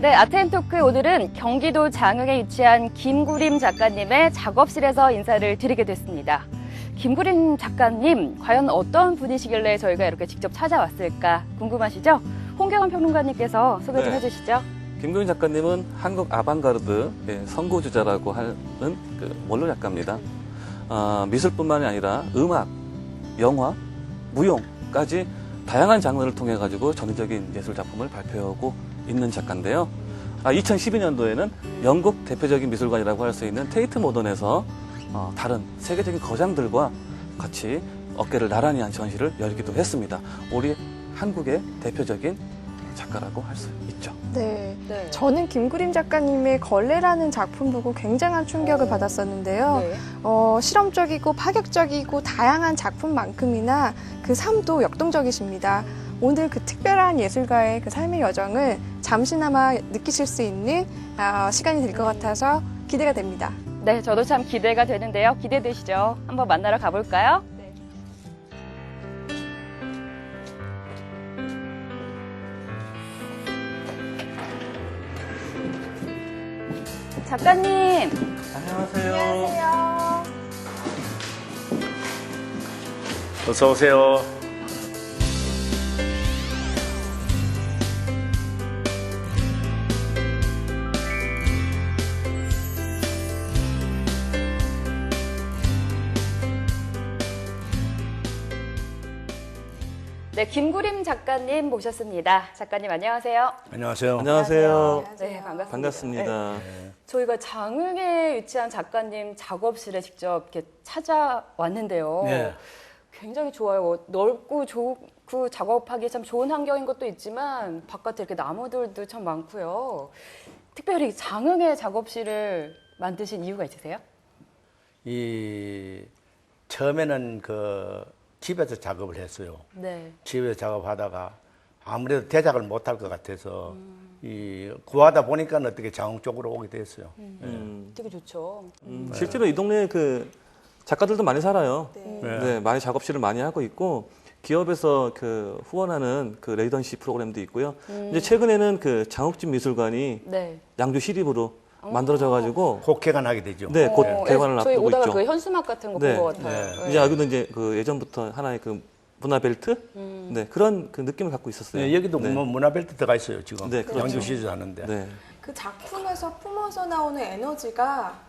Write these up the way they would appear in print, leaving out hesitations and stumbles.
네, 아트앤토크 오늘은 경기도 장흥에 위치한 김구림 작가님의 작업실에서 인사를 드리게 됐습니다. 김구림 작가님, 과연 어떤 분이시길래 저희가 이렇게 직접 찾아왔을까 궁금하시죠? 홍경원 평론가님께서 소개 좀 해주시죠. 김구림 작가님은 한국 아방가르드의 선구주자라고 하는 원로 작가입니다. 미술뿐만이 아니라 음악, 영화, 무용까지 다양한 장르를 통해 가지고 전위적인 예술 작품을 발표하고 있는 작가인데요. 2012년도에는 영국 대표적인 미술관이라고 할 수 있는 테이트 모던에서 다른 세계적인 거장들과 같이 어깨를 나란히 한 전시를 열기도 했습니다. 우리 한국의 대표적인 작가라고 할 수 있죠. 네. 저는 김구림 작가님의 걸레라는 작품 보고 굉장한 충격을 받았었는데요. 네. 실험적이고 파격적이고 다양한 작품만큼이나 그 삶도 역동적이십니다. 오늘 그 특별한 예술가의 그 삶의 여정을 잠시나마 느끼실 수 있는 시간이 될 것 같아서 기대가 됩니다. 네, 저도 참 기대가 되는데요. 기대되시죠? 한번 만나러 가볼까요? 네. 작가님. 안녕하세요. 어서 오세요. 네, 김구림 작가님 모셨습니다. 작가님 안녕하세요. 안녕하세요. 안녕하세요. 네, 반갑습니다. 반갑습니다. 네. 저희가 장흥에 위치한 작가님 작업실에 직접 이렇게 찾아왔는데요. 네. 굉장히 좋아요. 넓고 좋고 작업하기에 참 좋은 환경인 것도 있지만 바깥에 이렇게 나무들도 참 많고요. 특별히 장흥의 작업실을 만드신 이유가 있으세요? 처음에는 집에서 작업을 했어요. 네. 집에서 작업하다가 아무래도 대작을 못할 것 같아서 구하다 보니까 어떻게 장흥 쪽으로 오게 됐어요. 되게 좋죠. 실제로 이 동네에 작가들도 많이 살아요. 네. 네, 많이 작업실을 많이 하고 있고 기업에서 후원하는 레지던시 프로그램도 있고요. 이제 최근에는 장욱진 미술관이 네. 양주 시립으로 만들어져가지고 곧 개관하게 되죠. 네, 곧 개관을 저희 앞두고 오다가 있죠. 현수막 같은 거 본 네. 것 같아요. 네. 이제 여기도 이제 예전부터 하나의 문화벨트, 네, 그런 느낌을 갖고 있었어요. 네, 여기도 네. 문화벨트 들어가 있어요 지금. 네, 그렇죠. 양주시에서 하는데. 네. 그 작품에서 뿜어져 나오는 에너지가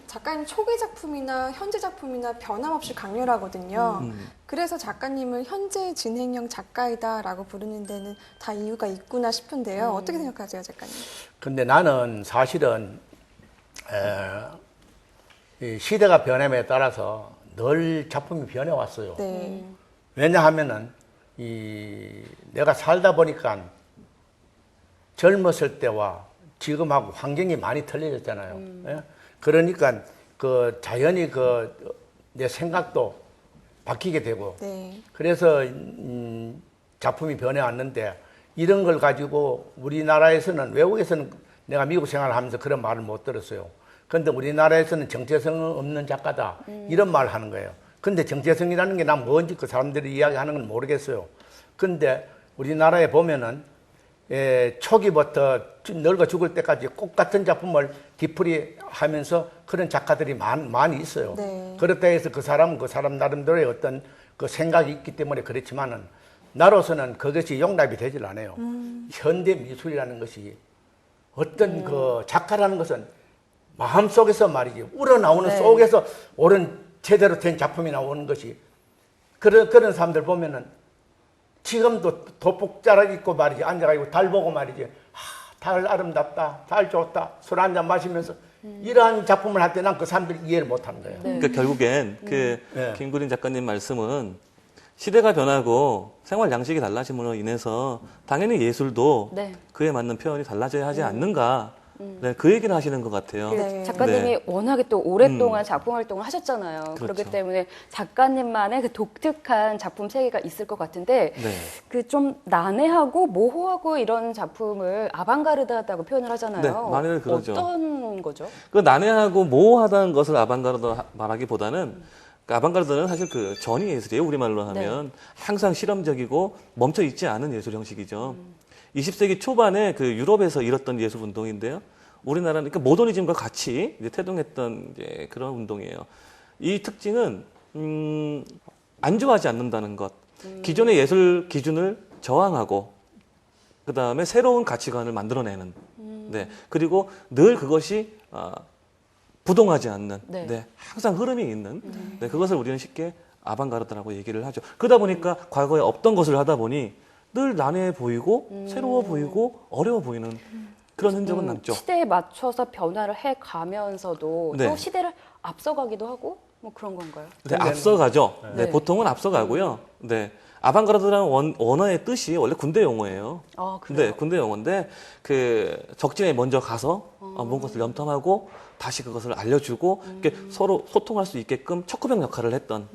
작가님 초기 작품이나 현재 작품이나 변함없이 강렬하거든요. 그래서 작가님을 현재 진행형 작가이다라고 부르는 데는 다 이유가 있구나 싶은데요. 어떻게 생각하세요, 작가님? 근데 나는 사실은 이 시대가 변함에 따라서 늘 작품이 변해왔어요. 네. 왜냐하면은 내가 살다 보니까 젊었을 때와 지금하고 환경이 많이 틀려졌잖아요. 예? 그러니까 자연히 내 생각도 바뀌게 되고 네. 그래서 작품이 변해왔는데 이런 걸 가지고 우리나라에서는 외국에서는 내가 미국 생활을 하면서 그런 말을 못 들었어요. 그런데 우리나라에서는 정체성 없는 작가다 이런 말을 하는 거예요. 근데 정체성이라는 게 난 뭔지 그 사람들이 이야기하는 건 모르겠어요. 근데 우리나라에 보면은 초기부터 늙어 죽을 때까지 꼭 같은 작품을 뒤풀이하면서 그런 작가들이 많이 있어요. 네. 그렇다 해서 그 사람 나름대로의 어떤 생각이 있기 때문에 그렇지만은 나로서는 그것이 용납이 되질 않아요. 현대 미술이라는 것이 어떤 작가라는 것은 마음속에서 말이지 우러나오는 네. 속에서 옳은 제대로 된 작품이 나오는 것이 그런 사람들 보면은 지금도 돋복 자락 입고 말이지 앉아가지고 달 보고 말이지 달 아름답다, 달 좋다, 술 한잔 마시면서 이러한 작품을 할 때 난 그 사람들이 이해를 못하는 거예요. 네. 그러니까 결국엔 김구림 작가님 말씀은 시대가 변하고 생활 양식이 달라짐으로 인해서 당연히 예술도 네. 그에 맞는 표현이 달라져야 하지 않는가. 네, 그 얘기를 하시는 것 같아요. 네. 작가님이 네. 워낙에 또 오랫동안 작품 활동을 하셨잖아요. 그렇죠. 그렇기 때문에 작가님만의 그 독특한 작품 세계가 있을 것 같은데 네. 좀 난해하고 모호하고 이런 작품을 아방가르드하다고 표현을 하잖아요. 네, 많이들 그러죠. 어떤 거죠? 난해하고 모호하다는 것을 아방가르드 말하기보다는 아방가르드는 사실 전위 예술이에요. 우리말로 하면 항상 실험적이고 멈춰 있지 않은 예술 형식이죠. 20세기 초반에 그 유럽에서 일었던 예술 운동인데요. 우리나라는 그러니까 모더니즘과 같이 이제 태동했던 이제 그런 운동이에요. 이 특징은 안주하지 않는다는 것, 기존의 예술 기준을 저항하고 그 다음에 새로운 가치관을 만들어내는, 네, 그리고 늘 그것이 부동하지 않는, 네. 네, 항상 흐름이 있는, 네, 그것을 우리는 쉽게 아방가르드라고 얘기를 하죠. 그러다 보니까 과거에 없던 것을 하다 보니 늘 난해 보이고 새로워 보이고 어려워 보이는 그런 흔적은 남죠. 시대에 맞춰서 변화를 해 가면서도 네. 또 시대를 앞서가기도 하고 뭐 그런 건가요? 네, 앞서가죠. 네, 네. 보통은 앞서가고요. 네, 아방가르드라는 원어의 뜻이 원래 군대 용어예요. 아, 그래요? 네, 군대 용어인데 그 적진에 먼저 가서 뭔 것을 염탐하고 다시 그것을 알려주고 이렇게 서로 소통할 수 있게끔 척후병 역할을 했던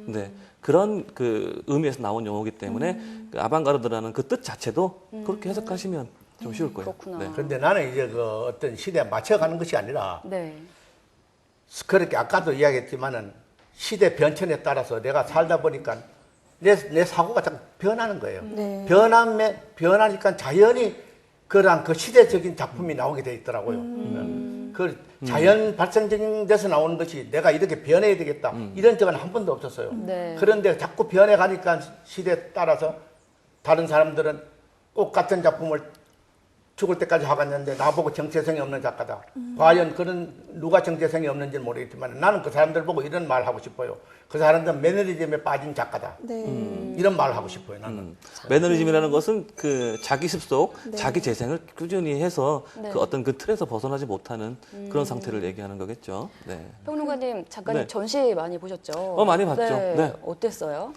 네, 그런 그 의미에서 나온 용어이기 때문에 그 아방가르드라는 그 뜻 자체도 그렇게 해석하시면 좀 쉬울 거예요. 그렇구나. 네. 근데 나는 이제 그 어떤 시대에 맞춰가는 것이 아니라 네. 그렇게 아까도 이야기했지만은 시대 변천에 따라서 내가 살다 보니까 내 사고가 자꾸 변하는 거예요. 네. 변하니까 자연히 그러한 그 시대적인 작품이 나오게 돼 있더라고요. 그 자연 발생적인 데서 나오는 것이 내가 이렇게 변해야 되겠다. 이런 적은 한 번도 없었어요. 네. 그런데 자꾸 변해가니까 시대에 따라서 다른 사람들은 꼭 같은 작품을 죽을 때까지 하겠는데 나보고 정체성이 없는 작가다. 과연 그런 누가 정체성이 없는지는 모르겠지만 나는 그 사람들 보고 이런 말 하고 싶어요. 그 사람들은 매너리즘에 빠진 작가다. 네. 이런 말 하고 싶어요. 나는. 매너리즘이라는 것은 그 자기 습속, 네. 자기 재생을 꾸준히 해서 네. 그 어떤 그 틀에서 벗어나지 못하는 그런 상태를 얘기하는 거겠죠. 네. 평론가님, 작가님 네. 전시 많이 보셨죠? 많이 봤죠. 네. 네. 어땠어요?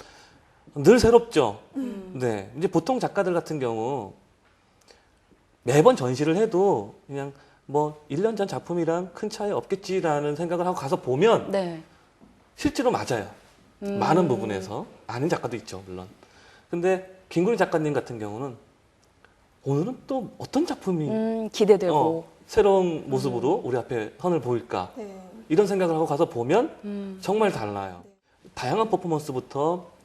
늘 새롭죠. 네. 이제 보통 작가들 같은 경우 매번 전시를 해도 그냥 뭐 1년 전 작품이랑 큰 차이 없겠지라는 생각을 하고 가서 보면 네. 실제로 맞아요. 많은 부분에서. 아닌 작가도 있죠, 물론. 근데 김구린 작가님 같은 경우는 오늘은 또 어떤 작품이 기대되고. 새로운 모습으로 우리 앞에 선을 보일까? 네. 이런 생각을 하고 가서 보면 정말 달라요. 다양한 퍼포먼스부터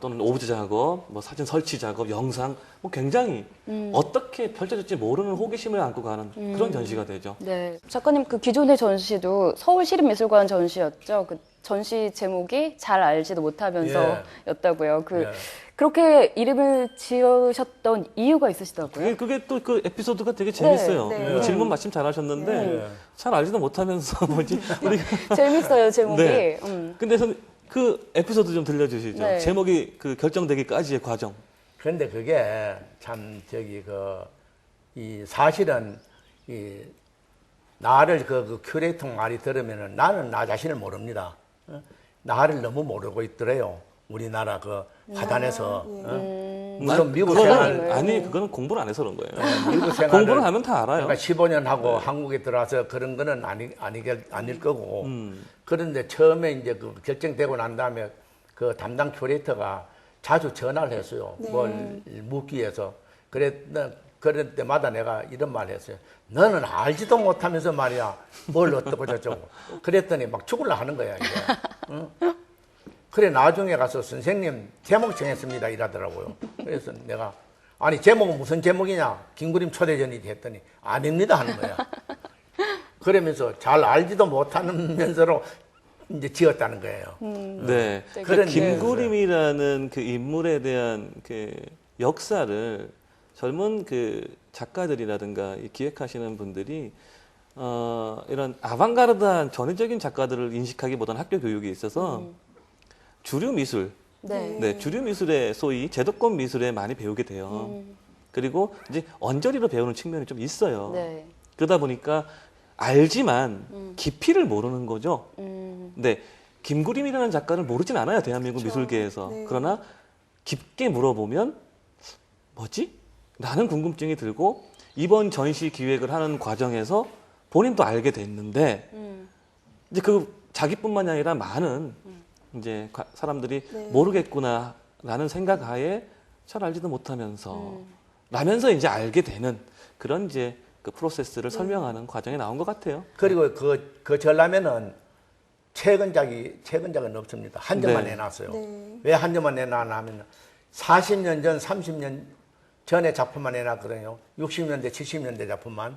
또는 오브제 작업, 뭐 사진 설치 작업, 영상, 뭐 굉장히 어떻게 펼쳐질지 모르는 호기심을 안고 가는 그런 전시가 되죠. 네. 작가님 그 기존의 전시도 서울시립미술관 전시였죠. 그 전시 제목이 잘 알지도 못하면서였다고요. 그렇게 이름을 지으셨던 이유가 있으시다고요? 그게 또 그 에피소드가 되게 재밌어요. 네. 그 질문 마침 잘 하셨는데 잘 알지도 못하면서 뭐지 우리가 재밌어요, 제목이. 네. 근데 그 에피소드 좀 들려주시죠. 네. 제목이 그 결정되기까지의 과정. 그런데 그게 참 이 사실은 이 나를 그 큐레이터 말이 들으면은 나는 나 자신을 모릅니다. 나를 너무 모르고 있더래요. 우리나라 그 화단에서. 물론 미국 생활, 그거는 공부를 안 해서 그런 거예요. 미국 생활 공부를 하면 다 알아요. 그러니까 15년 하고 한국에 들어와서 그런 거는 아닐 거고. 그런데 처음에 이제 그 결정되고 난 다음에 그 담당 큐레이터가 자주 전화를 했어요. 뭘 묻기 위해서. 그럴 때마다 내가 이런 말을 했어요. 너는 알지도 못하면서 말이야. 뭘 어떻고 저쩌고. 그랬더니 막 죽으려 하는 거야, 이게. 응? 그래, 나중에 가서 선생님 제목 정했습니다. 이러더라고요. 그래서 내가, 아니, 제목은 무슨 제목이냐? 김구림 초대전이지 했더니, 아닙니다. 하는 거야. 그러면서 잘 알지도 못하면서로 이제 지었다는 거예요. 네. 네. 그러니까 김구림이라는 그 인물에 대한 그 역사를 젊은 그 작가들이라든가 이 기획하시는 분들이 이런 아방가르드한 전위적인 작가들을 인식하기보다는 학교 교육에 있어서 주류 미술, 네. 주류 미술의 소위 제도권 미술에 많이 배우게 돼요. 그리고 이제 언저리로 배우는 측면이 좀 있어요. 네. 그러다 보니까 알지만 깊이를 모르는 거죠. 근데 김구림이라는 작가를 모르진 않아요, 대한민국 그렇죠. 미술계에서. 네. 그러나 깊게 물어보면 뭐지? 라는 궁금증이 들고 이번 전시 기획을 하는 과정에서 본인도 알게 됐는데 이제 그 자기뿐만이 아니라 많은 이제 사람들이 모르겠구나라는 생각하에 잘 알지도 못하면서 라면서 이제 알게 되는 그런 이제 그 프로세스를 설명하는 과정이 나온 것 같아요. 그리고 그 전라면은 최근작은 없습니다. 한 점만 네. 내놨어요. 네. 왜 한 점만 내놨냐면 40년 전, 30년 전에 작품만 해놨거든요. 60년대, 70년대 작품만.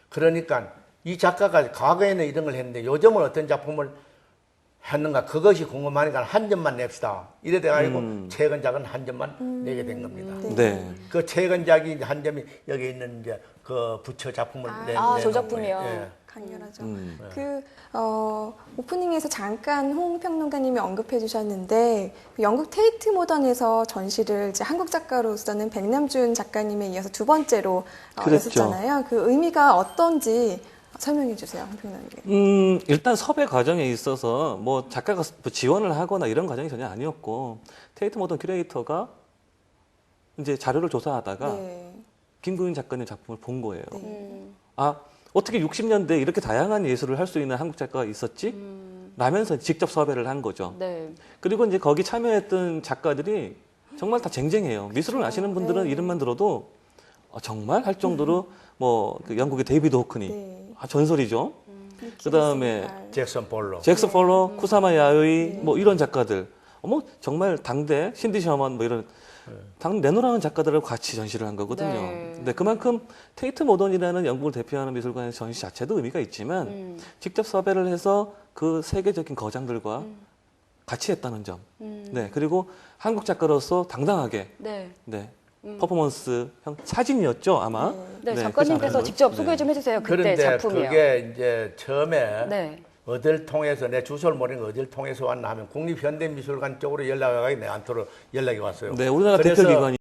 그러니까 이 작가가 과거에는 이런 걸 했는데 요즘은 어떤 작품을 했는가 그것이 궁금하니까 한 점만 냅시다. 이래 돼가지고 최근작은 한 점만 내게 된 겁니다. 네. 그 최근작이 이제 한 점이 여기 있는 이제 그 부처 작품을 저 작품이요. 예. 강렬하죠. 오프닝에서 잠깐 홍 평론가님이 언급해 주셨는데, 그 영국 테이트 모던에서 전시를 이제 한국 작가로서는 백남준 작가님에 이어서 두 번째로 그랬죠. 했었잖아요. 그 의미가 어떤지 설명해 주세요, 홍 평론가님. 일단 섭외 과정에 있어서 뭐 작가가 지원을 하거나 이런 과정이 전혀 아니었고, 테이트 모던 큐레이터가 이제 자료를 조사하다가 네. 김구인 작가님 작품을 본 거예요. 네. 아, 어떻게 60년대에 이렇게 다양한 예술을 할 수 있는 한국 작가가 있었지? 라면서 직접 섭외를 한 거죠. 네. 그리고 이제 거기 참여했던 작가들이 정말 다 쟁쟁해요. 미술을 아시는 분들은 네. 이름만 들어도 정말 할 정도로 그 영국의 데이비드 호크니 네. 전설이죠. 그다음에 잭슨 볼로. 잭슨 폴로, 쿠사마 야요이 뭐 이런 작가들. 정말 당대 신디 셔먼 뭐 이런 당 내노라는 작가들하고 같이 전시를 한 거거든요. 네. 근데 그만큼 테이트 모던이라는 영국을 대표하는 미술관의 전시 자체도 의미가 있지만 직접 섭외를 해서 그 세계적인 거장들과 같이 했다는 점. 네. 그리고 한국 작가로서 당당하게 네. 네. 퍼포먼스 형 사진이었죠, 아마. 네, 그 작가님께서 작품은. 직접 네. 소개 좀 해주세요. 그때 그런데 작품이요. 그게 이제 처음에 네. 어딜 통해서 내 주소를 모르는 거 어딜 통해서 왔나 하면 국립현대미술관 쪽으로 연락이 내한테로 연락이 왔어요. 네, 우리나라 그래서 대표 기관이